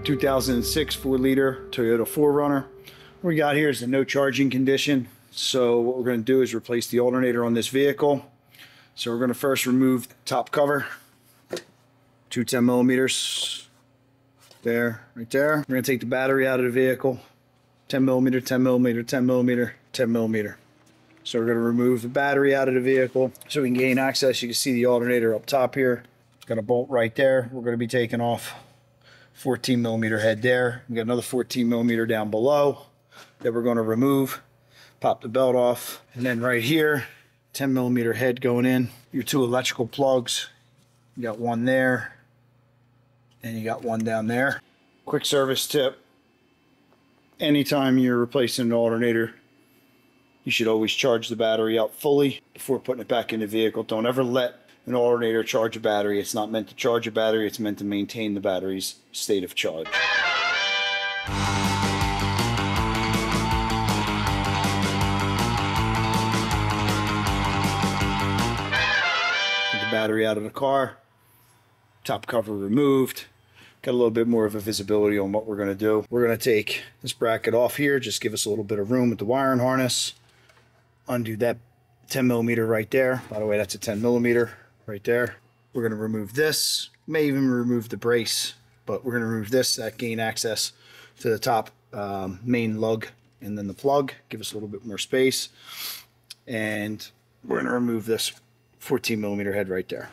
2006 4-liter Toyota 4Runner. What we got here is the no charging condition. So what we're going to do is replace the alternator on this vehicle. So we're going to first remove the top cover, two 10 millimeters there, right there. We're going to take the battery out of the vehicle, 10 millimeter, 10 millimeter, 10 millimeter, 10 millimeter. So we're going to remove the battery out of the vehicle so we can gain access. You can see the alternator up top here. It's got a bolt right there. We're going to be taking off 14 millimeter head there. We got another 14 millimeter down below that we're going to remove. Pop the belt off. And then right here, 10 millimeter head going in. Your two electrical plugs. You got one there and you got one down there. Quick service tip. Anytime you're replacing an alternator, you should always charge the battery out fully before putting it back in the vehicle. Don't ever let an alternator charge a battery. It's not meant to charge a battery. It's meant to maintain the battery's state of charge. Get the battery out of the car. Top cover removed. Got a little bit more of a visibility on what we're going to do. We're going to take this bracket off here. Just give us a little bit of room with the wiring harness. Undo that 10 millimeter right there. By the way, that's a 10 millimeter right there. We're going to remove this. May even remove the brace, but we're going to remove this, that gain access to the top main lug and then the plug. Give us a little bit more space. And we're going to remove this 14 millimeter head right there.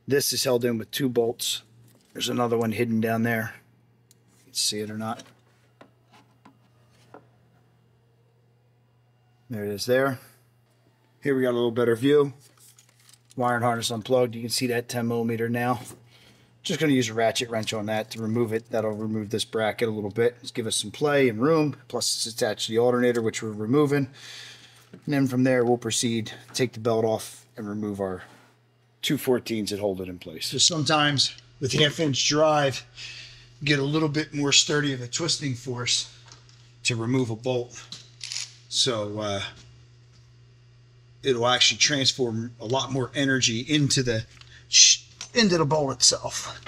This is held in with two bolts. There's another one hidden down there. You can see it or not. There it is there. Here we got a little better view. Wiring harness unplugged. You can see that 10 millimeter now. Just going to use a ratchet wrench on that to remove it. That'll remove this bracket a little bit. Just give us some play and room. Plus it's attached to the alternator, which we're removing. And then from there we'll proceed, take the belt off and remove our two 14s that hold it in place. So sometimes with half-inch drive, you get a little bit more sturdy of a twisting force to remove a bolt. So it'll actually transform a lot more energy into the bolt itself.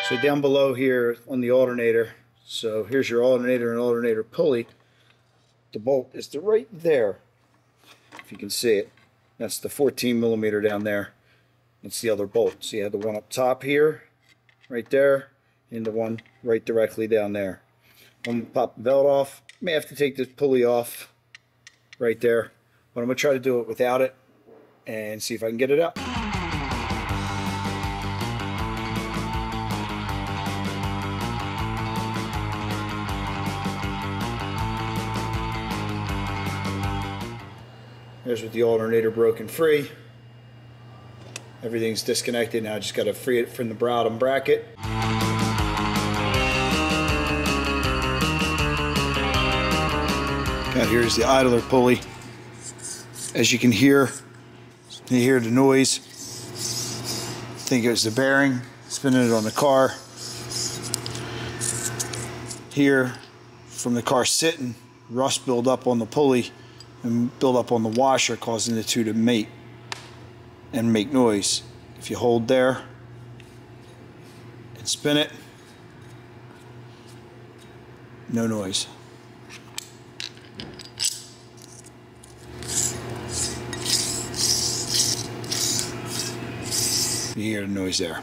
So down below here on the alternator, so here's your alternator and alternator pulley. The bolt is right there, if you can see it. That's the 14 millimeter down there. It's the other bolt. So you have the one up top here, right there, and the one right directly down there. I'm going to pop the belt off. May have to take this pulley off right there, but I'm going to try to do it without it and see if I can get it out. There's with the alternator broken free. Everything's disconnected. Now I just got to free it from the bottom bracket. Got here's the idler pulley. As you can hear, you hear the noise. I think it was the bearing spinning it on the car. Here, from the car sitting, rust build up on the pulley and build up on the washer, causing the two to mate and make noise. If you hold there and spin it, no noise. You hear the noise there.